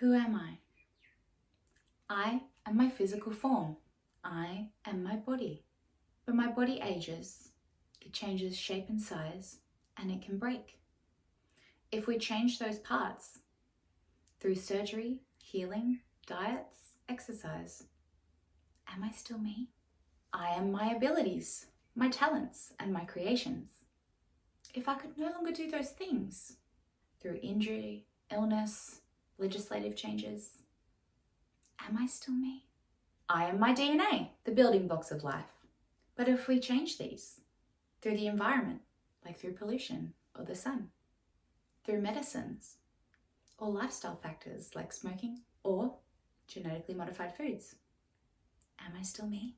Who am I? I am my physical form. I am my body. When my body ages, it changes shape and size, and it can break. If we change those parts through surgery, healing, diets, exercise, am I still me? I am my abilities, my talents, and my creations. If I could no longer do those things through injury, illness, legislative changes, am I still me? I am my DNA, the building blocks of life. But if we change these through the environment, like through pollution or the sun, through medicines or lifestyle factors like smoking or genetically modified foods, am I still me?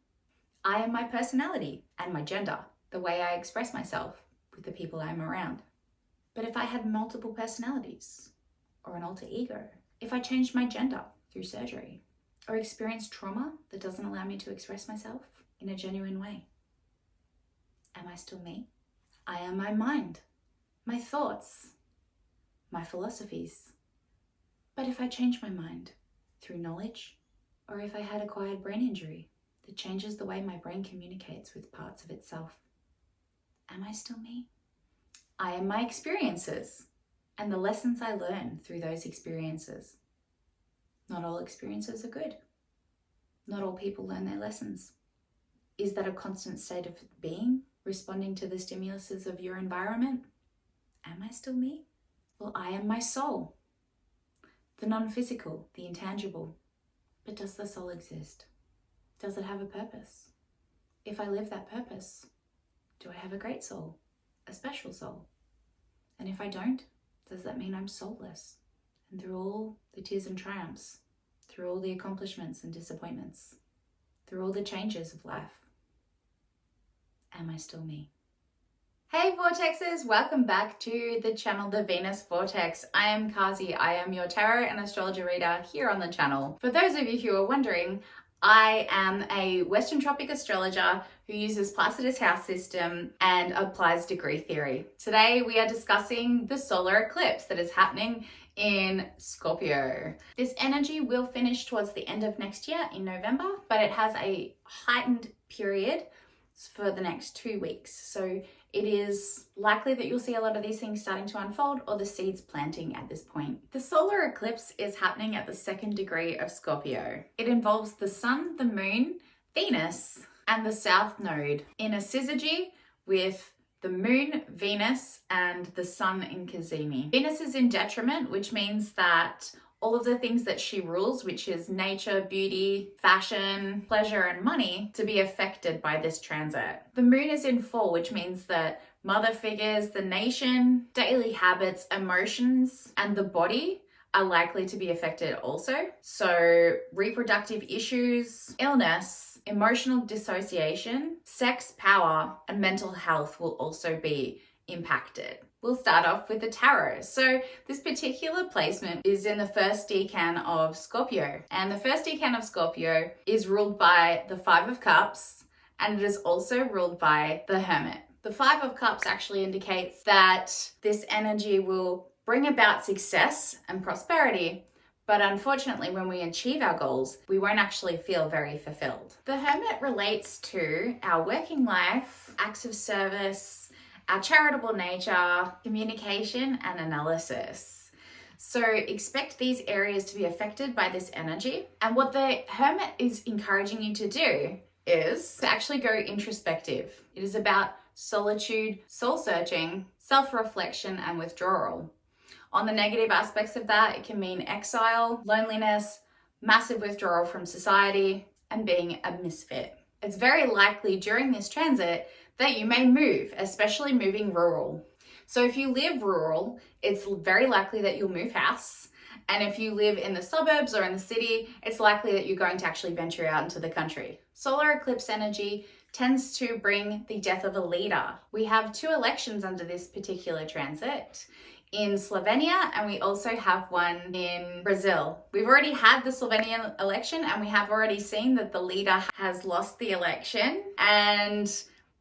I am my personality and my gender, the way I express myself with the people I'm around. But if I had multiple personalities or an alter ego, if I changed my gender through surgery or experienced trauma that doesn't allow me to express myself in a genuine way, am I still me? I am my mind, my thoughts, my philosophies. But if I change my mind through knowledge, or if I had acquired brain injury that changes the way my brain communicates with parts of itself, am I still me? I am my experiences and the lessons I learn through those experiences. Not all experiences are good. Not all people learn their lessons. Is that a constant state of being, responding to the stimuluses of your environment? Am I still me? Well, I am my soul, the non-physical, the intangible. But does the soul exist? Does it have a purpose? If I live that purpose, do I have a great soul, a special soul? And if I don't, does that mean I'm soulless? And through all the tears and triumphs, through all the accomplishments and disappointments, through all the changes of life, am I still me? Hey Vortexes, welcome back to the channel, The Venus Vortex. I am Kazi, I am your tarot and astrology reader here on the channel. For those of you who are wondering, I am a Western Tropic astrologer who uses Placidus house system and applies degree theory. Today we are discussing the solar eclipse that is happening in Scorpio. This energy will finish towards the end of next year in November, but it has a heightened period for the next 2 weeks. So it is likely that you'll see a lot of these things starting to unfold or the seeds planting at this point. The solar eclipse is happening at the 2nd degree of Scorpio. It involves the sun, the moon, Venus, and the south node in a syzygy with the moon, Venus, and the sun in Cazimi. Venus is in detriment, which means that all of the things that she rules, which is nature, beauty, fashion, pleasure, and money, to be affected by this transit. The moon is in fall, which means that mother figures, the nation, daily habits, emotions, and the body are likely to be affected also. So reproductive issues, illness, emotional dissociation, sex, power, and mental health will also be impacted. We'll start off with the tarot. So this particular placement is in the 1st decan of Scorpio. And the 1st decan of Scorpio is ruled by the 5 of Cups, and it is also ruled by the Hermit. The 5 of Cups actually indicates that this energy will bring about success and prosperity, but unfortunately, when we achieve our goals, we won't actually feel very fulfilled. The Hermit relates to our working life, acts of service, our charitable nature, communication, and analysis. So expect these areas to be affected by this energy. And what the Hermit is encouraging you to do is to actually go introspective. It is about solitude, soul searching, self-reflection, and withdrawal. On the negative aspects of that, it can mean exile, loneliness, massive withdrawal from society, and being a misfit. It's very likely during this transit that you may move, especially moving rural. So if you live rural, it's very likely that you'll move house. And if you live in the suburbs or in the city, it's likely that you're going to actually venture out into the country. Solar eclipse energy tends to bring the death of a leader. We have 2 elections under this particular transit in Slovenia, and we also have one in Brazil. We've already had the Slovenian election, and we have already seen that the leader has lost the election, and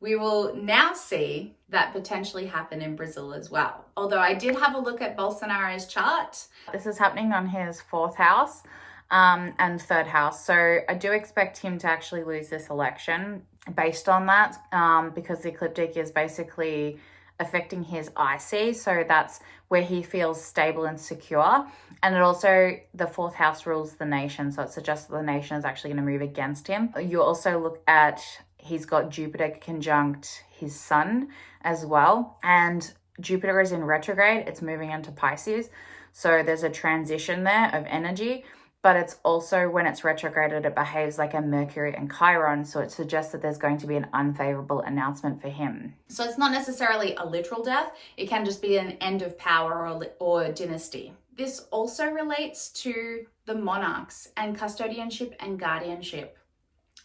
We will now see that potentially happen in Brazil as well. Although I did have a look at Bolsonaro's chart. This is happening on his 4th house and 3rd house. So I do expect him to actually lose this election based on that, because the ecliptic is basically affecting his IC. So that's where he feels stable and secure. And it also, the 4th house rules the nation. So it suggests that the nation is actually going to move against him. You also look at, he's got Jupiter conjunct his sun as well. And Jupiter is in retrograde. It's moving into Pisces. So there's a transition there of energy. But it's also, when it's retrograded, it behaves like a Mercury and Chiron. So it suggests that there's going to be an unfavorable announcement for him. So it's not necessarily a literal death. It can just be an end of power or dynasty. This also relates to the monarchs and custodianship and guardianship.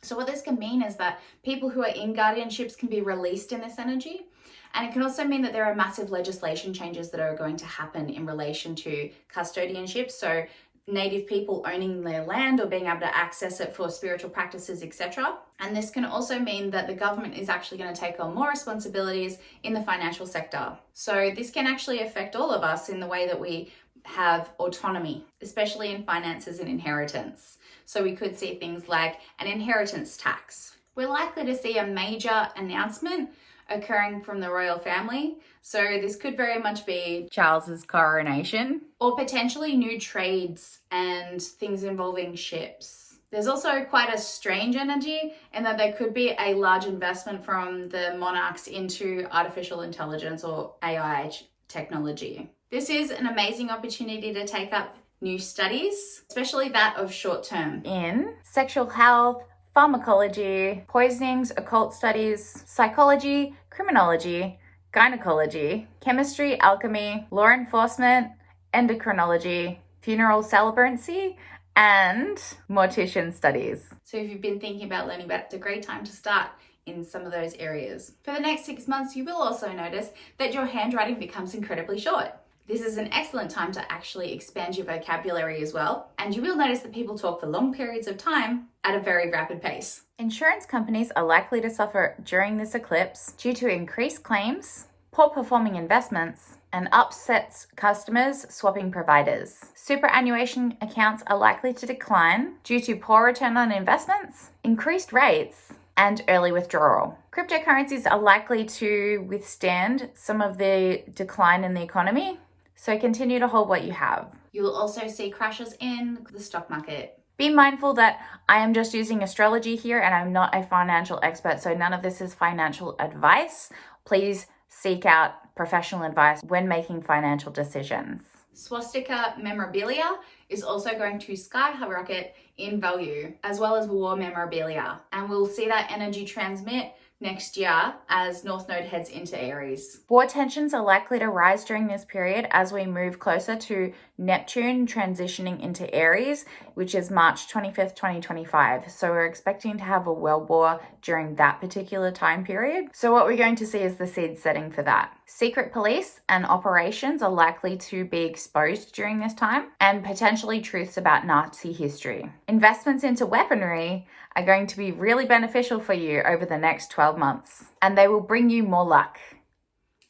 So what this can mean is that people who are in guardianships can be released in this energy. And it can also mean that there are massive legislation changes that are going to happen in relation to custodianship. So Native people owning their land or being able to access it for spiritual practices, etc. And this can also mean that the government is actually going to take on more responsibilities in the financial sector. So this can actually affect all of us in the way that we have autonomy, especially in finances and inheritance. So we could see things like an inheritance tax. We're likely to see a major announcement occurring from the royal family. So this could very much be Charles's coronation, or potentially new trades and things involving ships. There's also quite a strange energy in that there could be a large investment from the monarchs into artificial intelligence or AI technology. This is an amazing opportunity to take up new studies, especially that of short term in sexual health, pharmacology, poisonings, occult studies, psychology, criminology, gynecology, chemistry, alchemy, law enforcement, endocrinology, funeral celebrancy, and mortician studies. So if you've been thinking about learning about it, it's a great time to start in some of those areas. For the next 6 months, you will also notice that your handwriting becomes incredibly short. This is an excellent time to actually expand your vocabulary as well. And you will notice that people talk for long periods of time at a very rapid pace. Insurance companies are likely to suffer during this eclipse due to increased claims, poor performing investments, and upset customers swapping providers. Superannuation accounts are likely to decline due to poor return on investments, increased rates, and early withdrawal. Cryptocurrencies are likely to withstand some of the decline in the economy, so continue to hold what you have. You will also see crashes in the stock market. Be mindful that I am just using astrology here and I'm not a financial expert, so none of this is financial advice. Please seek out professional advice when making financial decisions. Swastika memorabilia is also going to skyrocket in value, as well as war memorabilia. And we'll see that energy transmit next year as North Node heads into Aries. War tensions are likely to rise during this period as we move closer to Neptune transitioning into Aries, which is March 25th, 2025. So we're expecting to have a world war during that particular time period. So what we're going to see is the seed setting for that. Secret police and operations are likely to be exposed during this time, and potentially truths about Nazi history. Investments into weaponry are going to be really beneficial for you over the next 12 months, and they will bring you more luck.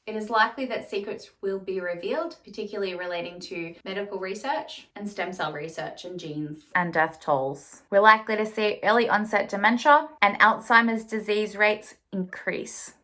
It is likely that secrets will be revealed, particularly relating to medical research and stem cell research and genes and death tolls. We're likely to see early onset dementia and Alzheimer's disease rates increase.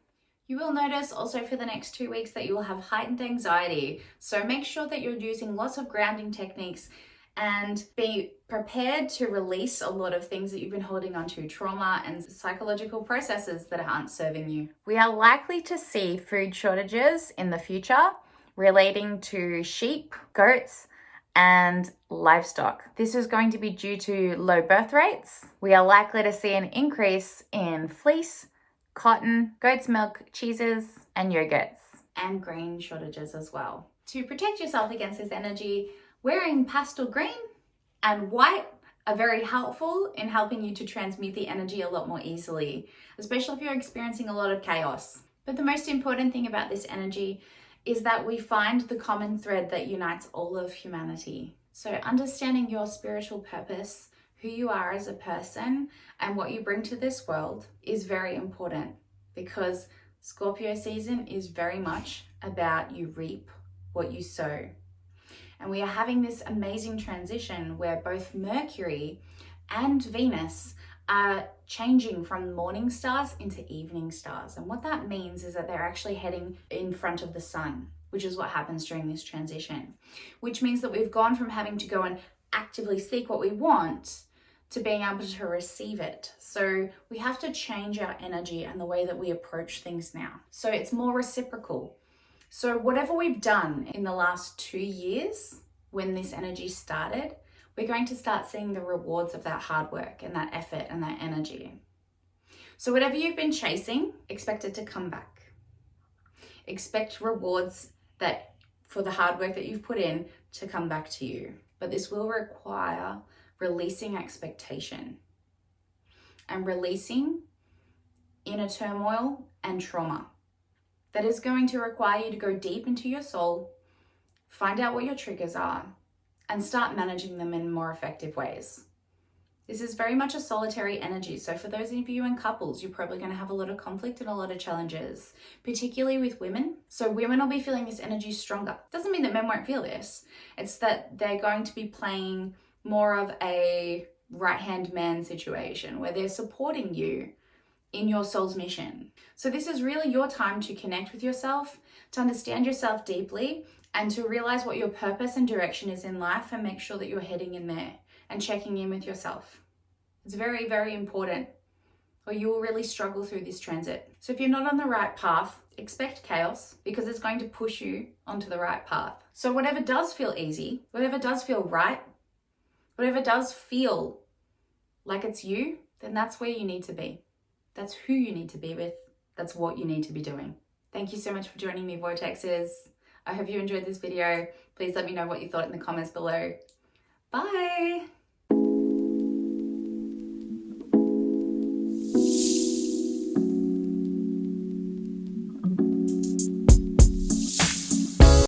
You will notice also for the next 2 weeks that you will have heightened anxiety. So make sure that you're using lots of grounding techniques and be prepared to release a lot of things that you've been holding on to, trauma and psychological processes that aren't serving you. We are likely to see food shortages in the future relating to sheep, goats, and livestock. This is going to be due to low birth rates. We are likely to see an increase in fleece, cotton, goat's milk, cheeses, and yogurts, and grain shortages as well. To protect yourself against this energy, wearing pastel green and white are very helpful in helping you to transmute the energy a lot more easily, especially if you're experiencing a lot of chaos. But the most important thing about this energy is that we find the common thread that unites all of humanity. So understanding your spiritual purpose, who you are as a person, and what you bring to this world is very important, because Scorpio season is very much about you reap what you sow. And we are having this amazing transition where both Mercury and Venus are changing from morning stars into evening stars. And what that means is that they're actually heading in front of the sun, which is what happens during this transition, which means that we've gone from having to go and actively seek what we want to being able to receive it. So we have to change our energy and the way that we approach things now. So it's more reciprocal. So whatever we've done in the last 2 years, when this energy started, we're going to start seeing the rewards of that hard work and that effort and that energy. So whatever you've been chasing, expect it to come back. Expect rewards that for the hard work that you've put in to come back to you. But this will require releasing expectation and releasing inner turmoil and trauma. That is going to require you to go deep into your soul, find out what your triggers are, and start managing them in more effective ways. This is very much a solitary energy. So for those of you in couples, you're probably going to have a lot of conflict and a lot of challenges, particularly with women. So women will be feeling this energy stronger. Doesn't mean that men won't feel this. It's that they're going to be playing more of a right-hand man situation where they're supporting you in your soul's mission. So this is really your time to connect with yourself, to understand yourself deeply, and to realize what your purpose and direction is in life, and make sure that you're heading in there and checking in with yourself. It's very, very important, or you will really struggle through this transit. So if you're not on the right path, expect chaos, because it's going to push you onto the right path. So whatever does feel easy, whatever does feel right, whatever does feel like it's you, then that's where you need to be. That's who you need to be with. That's what you need to be doing. Thank you so much for joining me, Vortexes. I hope you enjoyed this video. Please let me know what you thought in the comments below. Bye.